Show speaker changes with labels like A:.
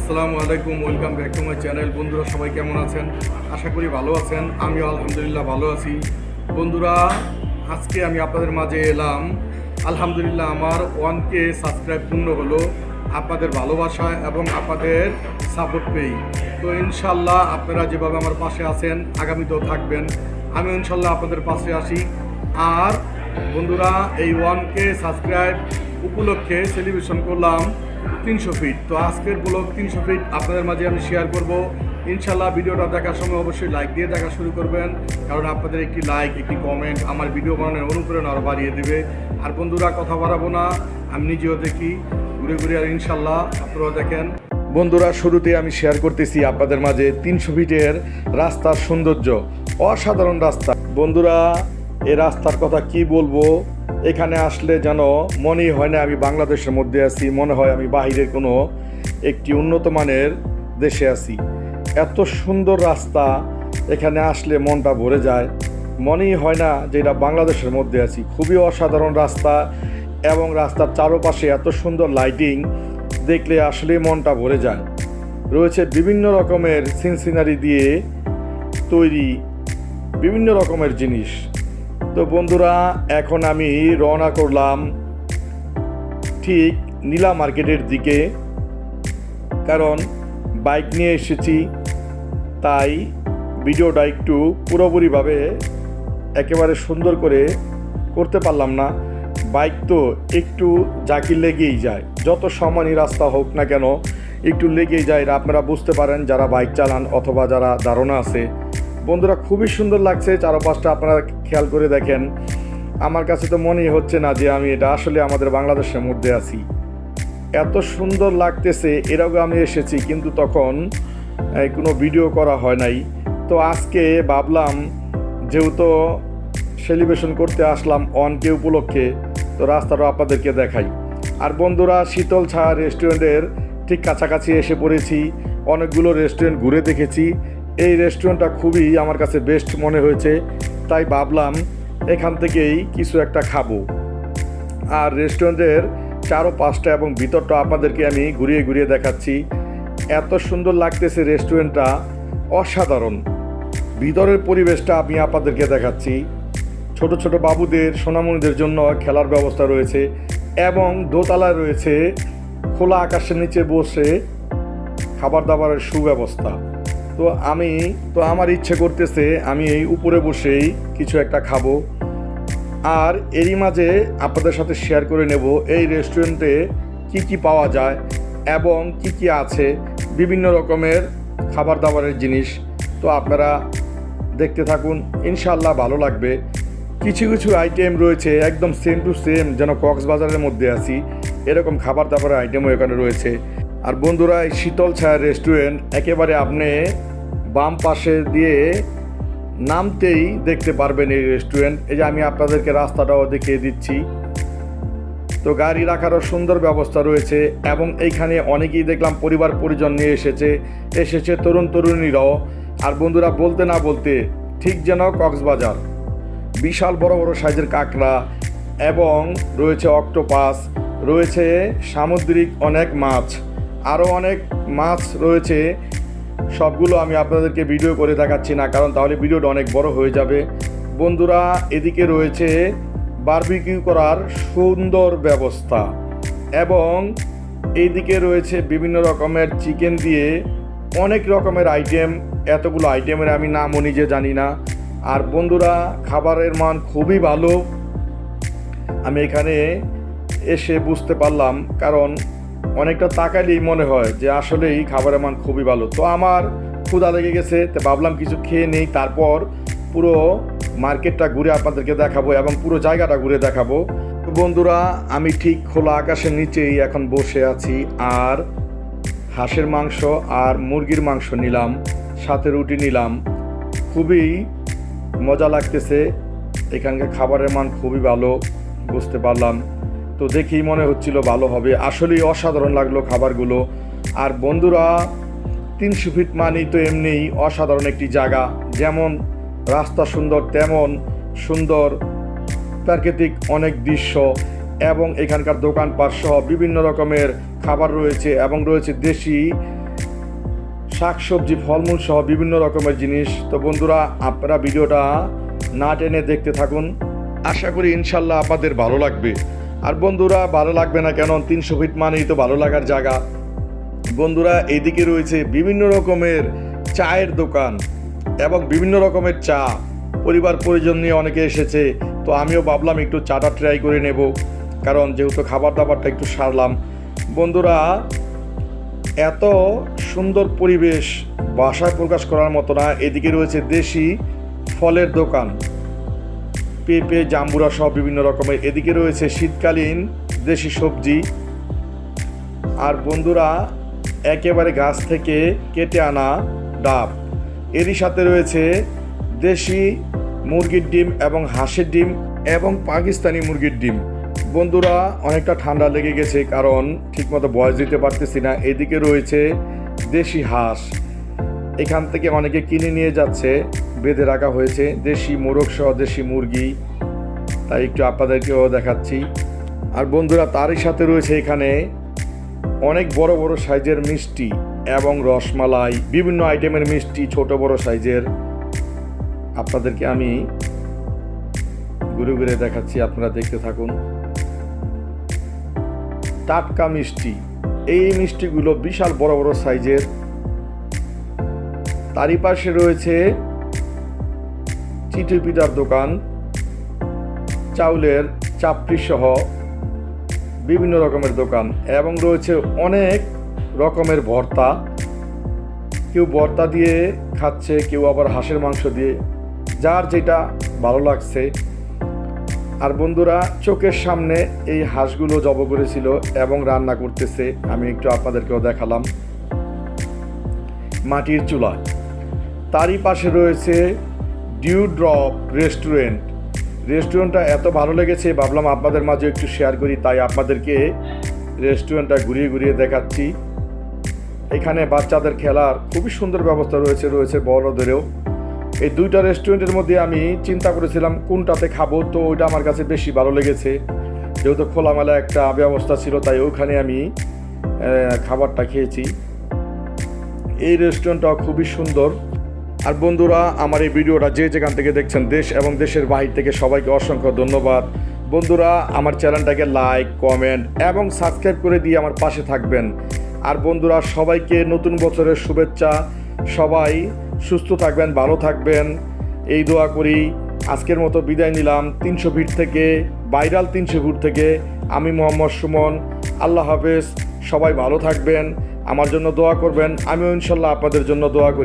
A: আসসালামু আলাইকুম, welcome back to my channel. বন্ধুরা সবাই কেমন আছেন? আশা করি ভালো আছেন। আমিও আলহামদুলিল্লাহ ভালো আছি। বন্ধুরা, আজকে আমি আপনাদের মাঝে এলাম। আলহামদুলিল্লাহ আমার 1K সাবস্ক্রাইব পূর্ণ হলো আপনাদের ভালোবাসা এবং আপনাদের সাপোর্ট পেয়ে। তো ইনশাল্লাহ আপনারা যেভাবে আমার পাশে আছেন আগামীতেও থাকবেন। আমি ইনশাল্লাহ আপনাদের পাশে আসি। আর বন্ধুরা, এই 1K সাবস্ক্রাইব উপলক্ষে সেলিব্রেশন করলাম 300 ফিট। তো আজকের ব্লগ 300 ফিট আপনাদের মাঝে আমি শেয়ার করব। ইনশাল্লাহ ভিডিওটা দেখার সময় অবশ্যই লাইক দিয়ে দেখা শুরু করবেন, কারণ আপনাদের একটি লাইক, একটি কমেন্ট আমার ভিডিও বানানোর অনুপ্রেরণা আরও বাড়িয়ে দেবে। আর বন্ধুরা, কথা বাড়াবো না, আমি নিজেও দেখি ঘুরে ঘুরে, আর ইনশাল্লাহ আপনারাও দেখেন। বন্ধুরা, শুরুতে আমি শেয়ার করতেছি আপনাদের মাঝে 300 ফিটের রাস্তার সৌন্দর্য। অসাধারণ রাস্তা বন্ধুরা, এই রাস্তার কথা কি বলবো। এখানে আসলে যেন মনেই হয় না আমি বাংলাদেশের মধ্যে আছি, মনে হয় আমি বাহিরের কোনো একটি উন্নত মানের দেশে আছি। এত সুন্দর রাস্তা, এখানে আসলে মনটা ভরে যায়, মনেই হয় না যে এটা বাংলাদেশের মধ্যে আছি। খুবই অসাধারণ রাস্তা এবং রাস্তার চারপাশে এত সুন্দর লাইটিং, দেখলে আসলে মনটা ভরে যায়। রয়েছে বিভিন্ন রকমের সিনসিনারি দিয়ে তৈরি বিভিন্ন রকমের জিনিস। তো বন্ধুরা, এখন আমি রওনা করলাম ঠিক নীলা মার্কেটের দিকে, কারণ বাইক নিয়ে এসেছি, তাই ভিডিওটা একটু পুরোপুরিভাবে একেবারে সুন্দর করে করতে পারলাম না। বাইক তো একটু জাকি লেগেই যায়, যত সমানই রাস্তা হোক না কেন একটু লেগেই যায়। আপনারা বুঝতে পারেন যারা বাইক চালান অথবা যারা ধারণা আছে। বন্ধুরা, খুবই সুন্দর লাগছে চারপাশটা, আপনারা খেয়াল করে দেখেন। আমার কাছে তো মনেই হচ্ছে না যে আমি এটা আসলে আমাদের বাংলাদেশের মধ্যে আছি। এত সুন্দর লাগতেছে। এর আগে আমি এসেছি, কিন্তু তখন কোনো ভিডিও করা হয় নাই। তো আজকে ভাবলাম যেহেতু সেলিব্রেশন করতে আসলাম 1K উপলক্ষে, তো রাস্তাটা আপনাদেরকে দেখাই। আর বন্ধুরা, শীতল ছায়া রেস্টুরেন্টের ঠিক কাছাকাছি এসে পড়েছি। অনেকগুলো রেস্টুরেন্ট ঘুরে দেখেছি, এই রেস্টুরেন্টটা খুবই আমার কাছে বেস্ট মনে হয়েছে, তাই ভাবলাম এখান থেকেই কিছু একটা খাবো। আর রেস্টুরেন্টের চারপাশটা এবং ভিতরটা আপনাদেরকে আমি ঘুরিয়ে ঘুরিয়ে দেখাচ্ছি। এত সুন্দর লাগতেছে রেস্টুরেন্টটা, অসাধারণ। ভিতরের পরিবেশটা আমি আপনাদেরকে দেখাচ্ছি। ছোট ছোট বাবুদের, সোনামণিদের জন্য খেলার ব্যবস্থা রয়েছে এবং দোতলায় রয়েছে খোলা আকাশের নিচে বসে খাবার দাবারের সুব্যবস্থা। তো আমার ইচ্ছে করতেছে আমি এই উপরে বসেই কিছু একটা খাবো। আর এরই মাঝে আপনাদের সাথে শেয়ার করে নেব এই রেস্টুরেন্টে কি কি পাওয়া যায় এবং কি কি আছে, বিভিন্ন রকমের খাবার দাবারের জিনিস। তো আপনারা দেখতে থাকুন, ইনশাল্লাহ ভালো লাগবে। কিছু কিছু আইটেম রয়েছে একদম সেম টু সেম, যেন কক্সবাজারের মধ্যে আছি, এরকম খাবার দাবারের আইটেমও এখানে রয়েছে। আর বন্ধুরা, এই শীতল ছায়া রেস্টুরেন্ট একেবারে আপনি বাম পাশে দিয়ে নামতেই দেখতে পারবেন এই রেস্টুরেন্ট। এই যে আমি আপনাদেরকে রাস্তাটাও দেখিয়ে দিচ্ছি। তো গাড়ি রাখারও সুন্দর ব্যবস্থা রয়েছে এবং এইখানে অনেকেই দেখলাম পরিবার পরিজন নিয়ে এসেছে তরুণ তরুণীরাও। আর বন্ধুরা, বলতে না বলতে ঠিক যেন কক্সবাজার। বিশাল বড় বড় সাইজের কাঁকড়া এবং রয়েছে অক্টোপাস, রয়েছে সামুদ্রিক অনেক মাছ, আরও অনেক মাছ রয়েছে। সবগুলো আমি আপনাদেরকে ভিডিও করে দেখাচ্ছি না, কারণ তাহলে ভিডিওটা অনেক বড় হয়ে যাবে। বন্ধুরা, এদিকে রয়েছে বারবিকিউ করার সুন্দর ব্যবস্থা এবং এইদিকে রয়েছে বিভিন্ন রকমের চিকেন দিয়ে অনেক রকমের আইটেম। এতগুলো আইটেমের আমি নামও নিজে জানি না। আর বন্ধুরা, খাবারের মান খুবই ভালো, আমি এখানে এসে বুঝতে পারলাম, কারণ অনেকটা তাকাইলেই মনে হয় যে আসলেই খাবারের মান খুবই ভালো। তো আমার ক্ষুধা লেগে গেছে, তো ভাবলাম কিছু খেয়ে নেই, তারপর পুরো মার্কেটটা ঘুরে আপনাদেরকে দেখাবো এবং পুরো জায়গাটা ঘুরে দেখাবো। তো বন্ধুরা, আমি ঠিক খোলা আকাশের নিচেই এখন বসে আছি। আর হাঁসের মাংস আর মুরগির মাংস নিলাম, সাথে রুটি নিলাম। খুবই মজা লাগতেছে, এখানকার খাবারের মান খুবই ভালো বুঝতে পারলাম। তো দেখেই মনে হচ্ছিল ভালো হবে, আসলেই অসাধারণ লাগলো খাবারগুলো। আর বন্ধুরা, 300 ফিট মানেই তো এমনিই অসাধারণ একটি জায়গা। যেমন রাস্তা সুন্দর, তেমন সুন্দর প্রাকৃতিক অনেক দৃশ্য এবং এখানকার দোকানপাট সহ বিভিন্ন রকমের খাবার রয়েছে এবং রয়েছে দেশি শাকসবজি ফলমূল সহ বিভিন্ন রকমের জিনিস। তো বন্ধুরা, আপনারা ভিডিওটা না টেনে দেখতে থাকুন, আশা করি ইনশাল্লাহ আপনাদের ভালো লাগবে। আর বন্ধুরা, ভালো লাগবে না কেন, 300 ফিট মানেই তো ভালো লাগার জায়গা। বন্ধুরা, এইদিকে রয়েছে বিভিন্ন রকমের চায়ের দোকান এবং বিভিন্ন রকমের চা। পরিবার পরিজন নিয়ে অনেকে এসেছে, তো আমিও ভাবলাম একটু চাটা ট্রাই করে নেব, কারণ যেহেতু খাবার দাবারটা একটু সারলাম। বন্ধুরা, এত সুন্দর পরিবেশ ভাষায় প্রকাশ করার মতো না। এদিকে রয়েছে দেশি ফলের দোকান, পেঁপে, জাম্বুরা সহ বিভিন্ন রকমের। এদিকে রয়েছে শীতকালীন দেশি সবজি। আর বন্ধুরা, একেবারে গাছ থেকে কেটে আনা ডাব। এরই সাথে রয়েছে দেশি মুরগির ডিম এবং হাঁসের ডিম এবং পাকিস্তানি মুরগির ডিম। বন্ধুরা, অনেকটা ঠান্ডা লেগে গেছে, কারণ ঠিকমতো বয়স দিতে পারতেছি না। এদিকে রয়েছে দেশি হাঁস, এখান থেকে অনেকে কিনে নিয়ে যাচ্ছে, বেঁধে রাখা হয়েছে দেশি মোরগ সহ দেশি মুরগি, তাই একটু আপনাদেরকেও দেখাচ্ছি। আর বন্ধুরা, তারই সাথে রয়েছে এখানে অনেক বড় বড় সাইজের মিষ্টি এবং রসমালাই, বিভিন্ন আইটেমের মিষ্টি, ছোট বড় সাইজের। আপনাদেরকে আমি ঘুরে ঘুরে দেখাচ্ছি, আপনারা দেখতে থাকুন। টাটকা মিষ্টি, এই মিষ্টিগুলো বিশাল বড় বড় সাইজের। তারই পাশে রয়েছে চিটি পিঠার দোকান, চাউলের চাপড়ি সহ বিভিন্ন রকমের দোকান, এবং রয়েছে অনেক রকমের ভর্তা। কেউ ভর্তা দিয়ে খাচ্ছে, কেউ আবার হাঁসের মাংস দিয়ে, যার যেটা ভালো লাগছে। আর বন্ধুরা, চোখের সামনে এই হাঁসগুলো জব করেছিল এবং রান্না করতেছে, আমি একটু আপনাদেরকেও দেখালাম। মাটির চুলা। তারই পাশে রয়েছে ডিউ ড্রপ রেস্টুরেন্টটা এত ভালো লেগেছে, ভাবলাম আপনাদের মাঝে একটু শেয়ার করি, তাই আপনাদেরকে রেস্টুরেন্টটা ঘুরিয়ে ঘুরিয়ে দেখাচ্ছি। এখানে বাচ্চাদের খেলার খুবই সুন্দর ব্যবস্থা রয়েছে বড়দেরও। এই দুইটা রেস্টুরেন্টের মধ্যে আমি চিন্তা করেছিলাম কোনটাতে খাবো, তো ওইটা আমার কাছে বেশি ভালো লেগেছে, যেহেতু খোলামেলা একটা ব্যবস্থা ছিল, তাই ওইখানে আমি খাবারটা খেয়েছি। এই রেস্টুরেন্টটা খুবই সুন্দর। আর বন্ধুরা, আমার এই ভিডিওটা যে যেখান থেকে দেখছেন, দেশ এবং দেশের বাহির থেকে, সবাইকে অসংখ্য ধন্যবাদ। বন্ধুরা, আমার চ্যানেলটাকে লাইক, কমেন্ট এবং সাবস্ক্রাইব করে দিয়ে আমার পাশে থাকবেন। আর বন্ধুরা, সবাইকে নতুন বছরের শুভেচ্ছা। সবাই সুস্থ থাকবেন, ভালো থাকবেন, এই দোয়া করি। আজকের মতো বিদায় নিলাম 300 ফিট থেকে, ভাইরাল 300 ফিট থেকে। আমি মোহাম্মদ সুমন। আল্লাহ হাফেজ। সবাই ভালো থাকবেন, আমার জন্য দোয়া করবেন, আমিও ইনশাল্লাহ আপনাদের জন্য দোয়া করি।